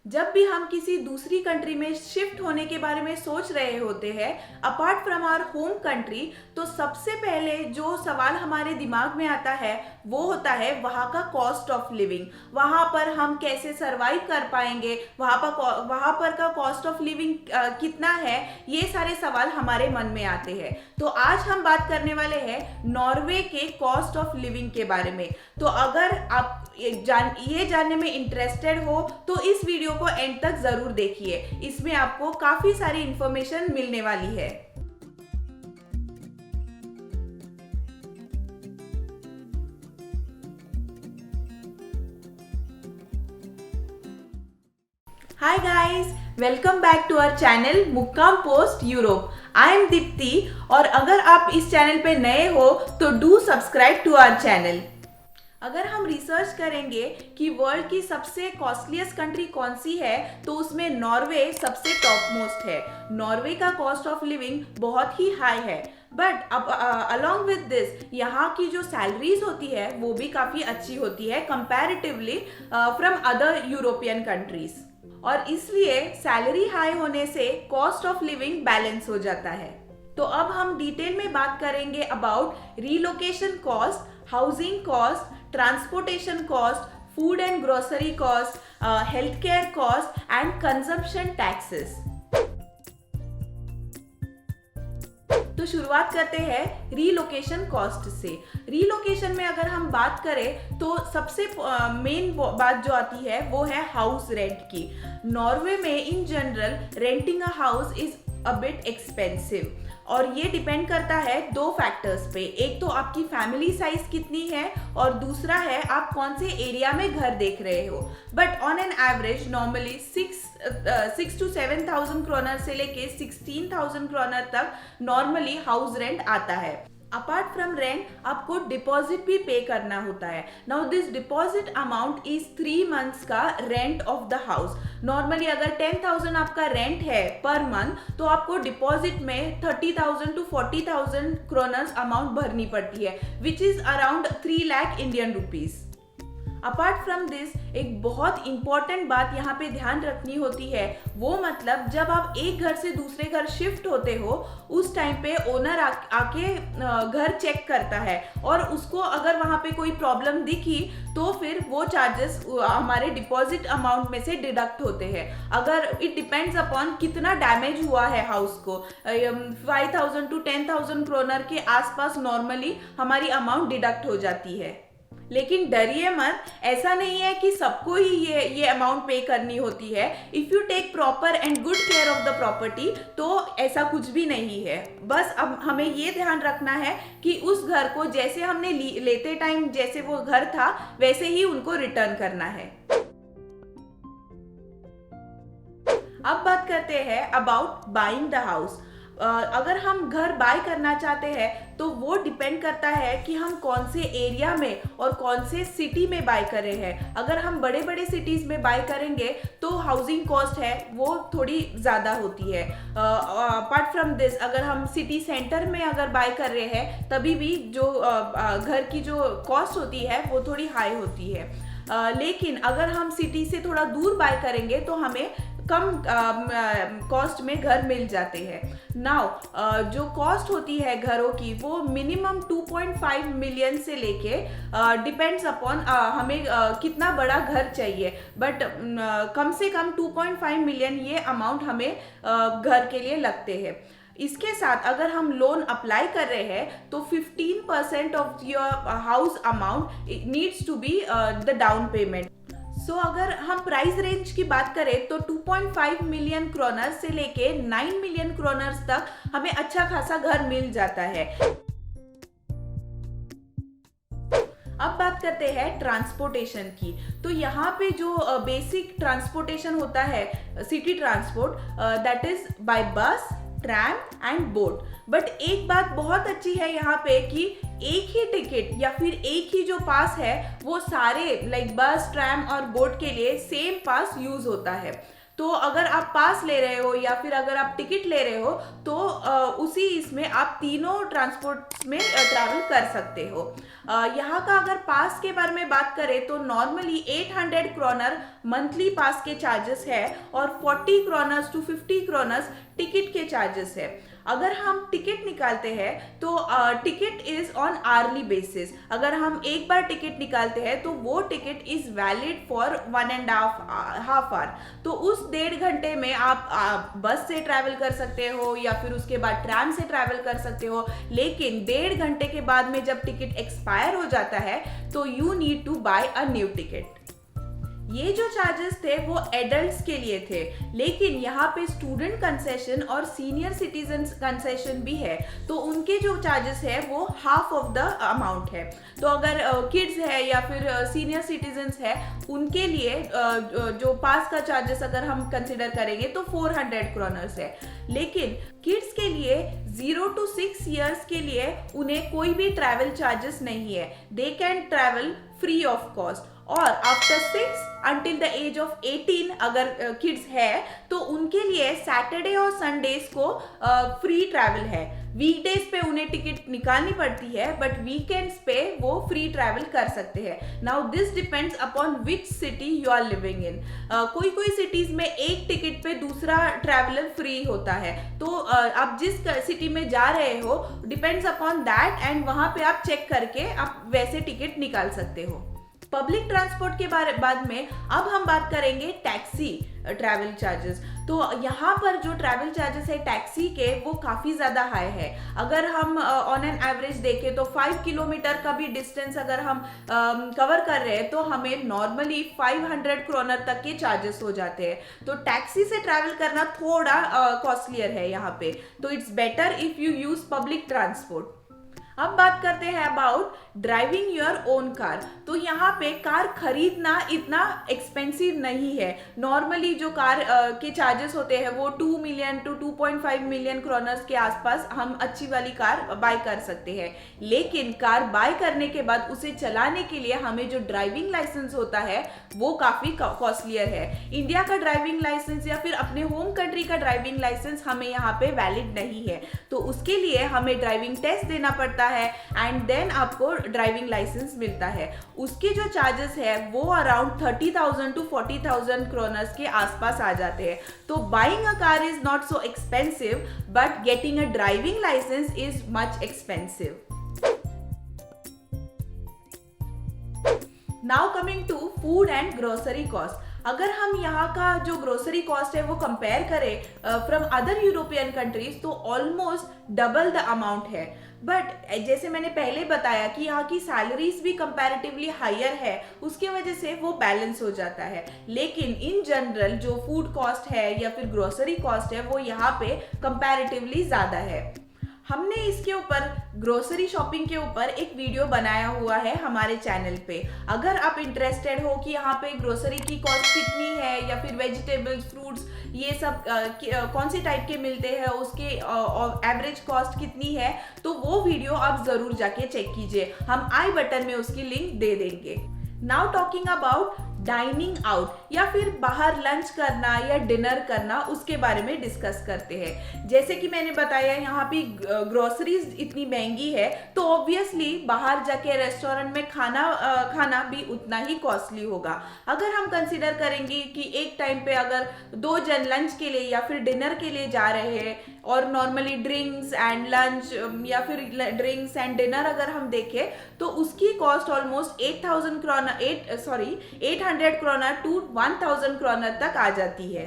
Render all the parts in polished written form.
जब भी हम किसी दूसरी कंट्री में शिफ्ट होने के बारे में सोच रहे होते हैं apart from our home country, तो सबसे पहले जो सवाल हमारे दिमाग में आता है वो होता है वहाँ का कॉस्ट ऑफ लिविंग। वहाँ पर हम कैसे सरवाइव कर पाएंगे, वहाँ पर का कॉस्ट ऑफ लिविंग कितना है, ये सारे सवाल हमारे मन में आते हैं। तो आज हम बात करने वाले हैं नॉर्वे के कॉस्ट ऑफ लिविंग के बारे में। तो अगर आप ये जानने में इंटरेस्टेड हो तो इस वीडियो को एंड तक जरूर देखिए, इसमें आपको काफी सारी इंफॉर्मेशन मिलने वाली है। Hi guys, welcome back to our channel Mukkam post Europe. I am Deepti और अगर आप इस चैनल पे नए हो तो do subscribe to our channel. अगर हम रिसर्च करेंगे कि वर्ल्ड की सबसे कॉस्टलीस्ट कंट्री कौन सी है तो उसमें नॉर्वे सबसे टॉप मोस्ट है। नॉर्वे का कॉस्ट ऑफ लिविंग बहुत ही हाई है, बट अब अलॉन्ग विद दिस यहाँ की जो सैलरीज होती है वो भी काफ़ी अच्छी होती है comparatively from other European countries, और इसलिए सैलरी हाई होने से कॉस्ट ऑफ लिविंग बैलेंस हो जाता है। तो अब हम डिटेल में बात करेंगे about relocation cost, housing cost, transportation cost, food and grocery cost, health care cost and consumption taxes. तो शुरुआत करते हैं रीलोकेशन कॉस्ट से। रीलोकेशन में अगर हम बात करें तो सबसे मेन बात जो आती है वो है हाउस रेंट की। नॉर्वे में in general renting a house is a bit expensive, और ये डिपेंड करता है दो फैक्टर्स पे। एक तो आपकी फैमिली साइज कितनी है और दूसरा है आप कौन से एरिया में घर देख रहे हो। But on an average normally 6 to 7,000 kroner से लेके 16,000 क्रोनर तक नॉर्मली हाउस रेंट आता है। अपार्ट फ्रॉम रेंट आपको डिपॉजिट भी पे करना होता है। Now this deposit amount is 3 months का rent of the house. Normally अगर 10,000 आपका रेंट है पर मंथ तो आपको डिपॉजिट में 30,000 to 40,000 क्रोनर्स अमाउंट भरनी पड़ती है, which is around 3 lakh Indian rupees. Apart from this एक बहुत इंपॉर्टेंट बात यहाँ पे ध्यान रखनी होती है, वो मतलब जब आप एक घर से दूसरे घर शिफ्ट होते हो उस टाइम पे ओनर आके घर चेक करता है, और उसको अगर वहाँ पे कोई प्रॉब्लम दिखी तो फिर वो चार्जेस हमारे डिपॉजिट अमाउंट में से डिडक्ट होते हैं। अगर इट डिपेंड्स अपॉन कितना डैमेज हुआ है हाउस को, 5,000 to 10,000 क्रोनर के आसपास नॉर्मली हमारी अमाउंट डिडक्ट हो जाती है। लेकिन डरिए मत, ऐसा नहीं है कि सबको ही ये अमाउंट पे करनी होती है। If you take proper and good care of the property तो ऐसा कुछ भी नहीं है। बस अब हमें ये ध्यान रखना है कि उस घर को जैसे हमने लेते टाइम जैसे वो घर था वैसे ही उनको रिटर्न करना है। अब बात करते हैं अबाउट बाइंग द हाउस। अगर हम घर बाय करना चाहते हैं तो वो डिपेंड करता है कि हम कौन से एरिया में और कौन से सिटी में बाय कर रहे हैं। अगर हम बड़े बड़े सिटीज़ में बाय करेंगे तो हाउसिंग कॉस्ट है वो थोड़ी ज़्यादा होती है। अपार्ट फ्रॉम दिस अगर हम सिटी सेंटर में अगर बाय कर रहे हैं तभी भी जो घर की जो कॉस्ट होती है वो थोड़ी हाई होती है। लेकिन अगर हम सिटी से थोड़ा दूर बाय करेंगे तो हमें कम कॉस्ट में घर मिल जाते हैं। नाउ जो कॉस्ट होती है घरों की वो मिनिमम 2.5 मिलियन से लेके डिपेंड्स अपॉन हमें कितना बड़ा घर चाहिए, बट कम से कम 2.5 मिलियन ये अमाउंट हमें घर के लिए लगते हैं। इसके साथ अगर हम लोन अप्लाई कर रहे हैं तो 15% of your house amount needs to be the down payment. So अगर हम प्राइस रेंज की बात करें तो 2.5 मिलियन क्रोनर से लेके 9 मिलियन क्रोनर्स तक हमें अच्छा खासा घर मिल जाता है। अब बात करते हैं ट्रांसपोर्टेशन की। तो यहाँ पे जो बेसिक ट्रांसपोर्टेशन होता है city transport, that is by बस, ट्रैम एंड बोट। बट एक बात बहुत अच्छी है यहाँ पे कि एक ही टिकट या फिर एक ही जो पास है वो सारे लाइक बस, ट्रैम और बोट के लिए सेम पास यूज होता है। तो अगर आप पास ले रहे हो या फिर अगर आप टिकट ले रहे हो तो उसी इसमें आप तीनों ट्रांसपोर्ट में ट्रैवल कर सकते हो। यहाँ का अगर पास के बारे में बात करें तो नॉर्मली 800 क्रोनर मंथली पास के चार्जेस है और 40 क्रोनर्स टू 50 क्रोनर्स टिकट के चार्जेस है। अगर हम टिकट निकालते हैं तो ticket is on hourly basis. अगर हम एक बार टिकट निकालते हैं तो वो ticket is valid for 1.5 hour. तो उस 1.5 घंटे में आप बस से ट्रैवल कर सकते हो या फिर उसके बाद ट्राम से ट्रैवल कर सकते हो। लेकिन 1.5 घंटे के बाद में जब टिकट एक्सपायर हो जाता है तो you need to buy a new ticket. ये जो चार्जेस थे वो एडल्ट्स के लिए थे, लेकिन यहाँ पे स्टूडेंट कंसेशन और सीनियर सिटीजन कंसेशन भी है, तो उनके जो चार्जेस है वो हाफ ऑफ द अमाउंट है। तो अगर किड्स है या फिर सीनियर सिटीजन्स है उनके लिए जो पास का चार्जेस अगर हम कंसिडर करेंगे तो 400 क्रोनर्स है। लेकिन किड्स के लिए 0 to 6 ईयर्स के लिए उन्हें कोई भी ट्रैवल चार्जेस नहीं है, they can travel free of cost. और after 6 until the age of 18 अगर किड्स है तो उनके लिए सैटरडे और संडेज को फ्री ट्रैवल है। वीकडेज पे उन्हें टिकट निकालनी पड़ती है बट वीकेंड्स पे वो फ्री ट्रैवल कर सकते हैं। Now this depends upon which city you are living in. कोई कोई सिटीज में एक टिकट पे दूसरा ट्रैवलर फ्री होता है, तो आप जिस सिटी में जा रहे हो डिपेंड्स अपॉन दैट एंड वहां पे आप चेक करके आप वैसे टिकट निकाल सकते हो। पब्लिक ट्रांसपोर्ट के बाद में अब हम बात करेंगे टैक्सी ट्रैवल चार्जेस। तो यहाँ पर जो ट्रैवल चार्जेस है टैक्सी के वो काफ़ी ज़्यादा हाई है। अगर हम ऑन एन एवरेज देखें तो 5 किलोमीटर का भी डिस्टेंस अगर हम कवर कर रहे हैं तो हमें नॉर्मली 500 क्रोनर तक के चार्जेस हो जाते हैं। तो टैक्सी से ट्रैवल करना थोड़ा कॉस्टलियर है यहाँ पे, तो it's better if you use public transport. अब बात करते हैं about driving your own car. तो यहाँ पे कार खरीदना इतना एक्सपेंसिव नहीं है। नॉर्मली जो कार के चार्जेस होते हैं वो 2 मिलियन टू 2.5 मिलियन क्रोनर्स के आसपास हम अच्छी वाली कार बाय कर सकते हैं। लेकिन कार बाय करने के बाद उसे चलाने के लिए हमें जो ड्राइविंग लाइसेंस होता है वो काफ़ी कॉस्टलियर है। इंडिया का ड्राइविंग लाइसेंस या फिर अपने होम कंट्री का ड्राइविंग लाइसेंस हमें यहाँ पे वैलिड नहीं है, तो उसके लिए हमें ड्राइविंग टेस्ट देना पड़ता है एंड देन आपको ड्राइविंग लाइसेंस मिलता है। उसके जो चार्जेस है वो अराउंड 30,000 टू 40,000 क्रोनर्स के आसपास आ जाते हैं। तो buying a car is not so expensive but getting a driving licence is much expensive. Now coming to food and grocery cost. अगर हम यहाँ का जो ग्रोसरी कॉस्ट है वो कंपेयर करें फ्रॉम अदर यूरोपियन कंट्रीज तो ऑलमोस्ट डबल द अमाउंट है। बट जैसे मैंने पहले बताया कि यहाँ की सैलरीज भी कंपैरेटिवली हायर है, उसके वजह से वो बैलेंस हो जाता है। लेकिन इन जनरल जो फूड कॉस्ट है या फिर ग्रोसरी कॉस्ट है वो यहाँ पे कंपैरेटिवली ज़्यादा है। हमने इसके ऊपर ग्रोसरी शॉपिंग के ऊपर एक वीडियो बनाया हुआ है हमारे चैनल पे। अगर आप इंटरेस्टेड हो कि यहाँ पे ग्रोसरी की कॉस्ट कितनी है या फिर वेजिटेबल्स, फ्रूट्स ये सब कौन सी टाइप के मिलते हैं, उसके एवरेज कॉस्ट कितनी है, तो वो वीडियो आप ज़रूर जाके चेक कीजिए। हम आई बटन में उसकी लिंक दे देंगे। Now talking about dining out या फिर बाहर लंच करना या डिनर करना, उसके बारे में डिस्कस करते हैं। जैसे कि मैंने बताया यहाँ पे ग्रोसरीज इतनी महंगी है तो ऑब्वियसली बाहर जाके रेस्टोरेंट में खाना भी उतना ही कॉस्टली होगा। अगर हम कंसिडर करेंगे कि एक टाइम पे अगर 2 जन लंच के लिए या फिर डिनर के लिए जा रहे हैं और नॉर्मली ड्रिंक्स एंड लंच या फिर ड्रिंक्स एंड डिनर अगर हम देखें तो उसकी cost almost 800 kroner to 1000 kroner तक आ जाती है।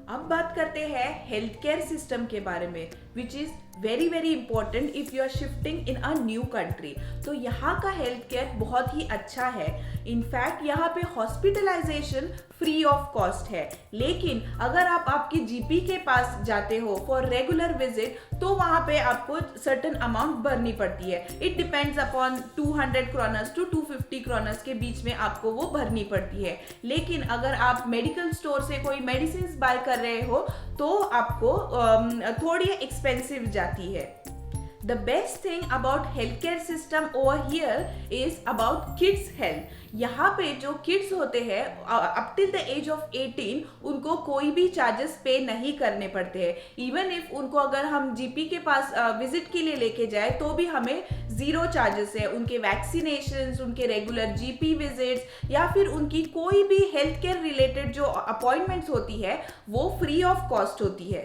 अब बात करते हैं हेल्थ केयर सिस्टम के बारे में, which is very very important if you are shifting in a new country. तो यहाँ का हेल्थ केयर बहुत ही अच्छा है। इनफैक्ट यहाँ पे हॉस्पिटलाइजेशन फ्री ऑफ कॉस्ट है। लेकिन अगर आप आपके जीपी के पास जाते हो फॉर रेगुलर विजिट तो वहाँ पे आपको सर्टेन अमाउंट भरनी पड़ती है। It depends upon 200 kroners to 250 kroners के बीच में आपको वो भरनी पड़ती है। लेकिन अगर आप मेडिकल स्टोर से कोई मेडिसिन बाय कर रहे हो तो आपको थोड़ी एक्सपेंसिव जाती है। The best thing about healthcare system over here is about kids health. यहाँ पे जो किड्स होते हैं up till the age of 18 उनको कोई भी चार्जेस पे नहीं करने पड़ते हैं. इवन इफ उनको अगर हम जीपी के पास विजिट के लिए लेके जाए तो भी हमें जीरो चार्जेस है. उनके वैक्सीनेशंस, उनके रेगुलर जीपी विजिट्स या फिर उनकी कोई भी हेल्थ केयर रिलेटेड जो अपॉइंटमेंट्स होती है वो फ्री ऑफ कॉस्ट होती है.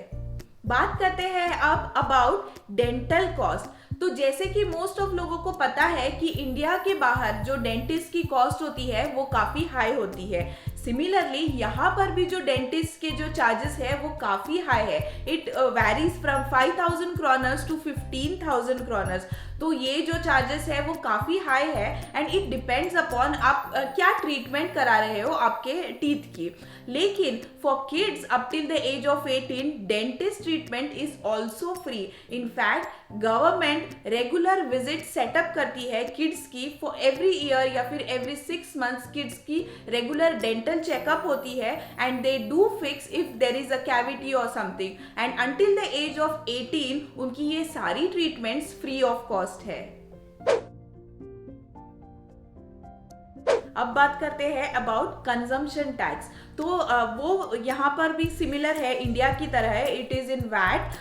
बात करते हैं अब अबाउट डेंटल कॉस्ट. तो जैसे कि मोस्ट ऑफ लोगों को पता है कि इंडिया के बाहर जो डेंटिस्ट की कॉस्ट होती है वो काफ़ी हाई होती है. सिमिलरली यहाँ पर भी जो डेंटिस्ट के जो चार्जेस है वो काफ़ी हाई है. It varies from 5,000 kroners to 15,000 kroners. तो ये जो चार्जेस है वो काफ़ी हाई है एंड इट डिपेंड्स अपॉन आप क्या ट्रीटमेंट करा रहे हो आपके टीथ की. लेकिन for kids up till the age of 18 dentist treatment is also free. In fact government regular visit setup करती है किड्स की. फॉर एवरी ईयर या फिर एवरी 6 मंथ्स किड्स की रेगुलर डेंटल चेकअप होती है and they do fix if there is a cavity और something. And until the age of 18 उनकी ये सारी ट्रीटमेंट्स फ्री ऑफ कॉस्ट है. अब बात करते हैं अबाउट कंजम्पशन टैक्स. तो वो यहाँ पर भी सिमिलर है, इंडिया की तरह है. It is in VAT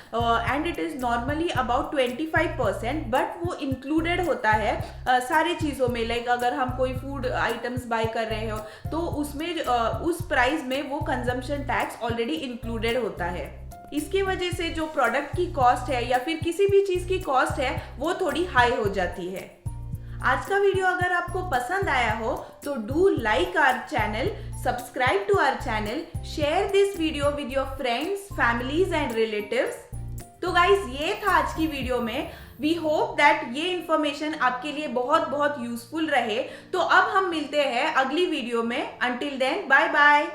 and it is normally about 25%, but वो इंक्लूडेड होता है सारी चीज़ों में. लाइक अगर हम कोई फूड आइटम्स बाय कर रहे हो तो उसमें उस प्राइस में वो कंजम्पशन टैक्स ऑलरेडी इंक्लूडेड होता है. इसकी वजह से जो प्रोडक्ट की कॉस्ट है या फिर किसी भी चीज़ की कॉस्ट है वो थोड़ी हाई हो जाती है. आज का वीडियो अगर आपको पसंद आया हो तो do like our channel, subscribe to our channel, share this video with your friends, families and relatives. तो गाइज ये था आज की वीडियो में. वी होप दैट ये इन्फॉर्मेशन आपके लिए बहुत बहुत यूजफुल रहे. तो अब हम मिलते हैं अगली वीडियो में. Until then bye bye.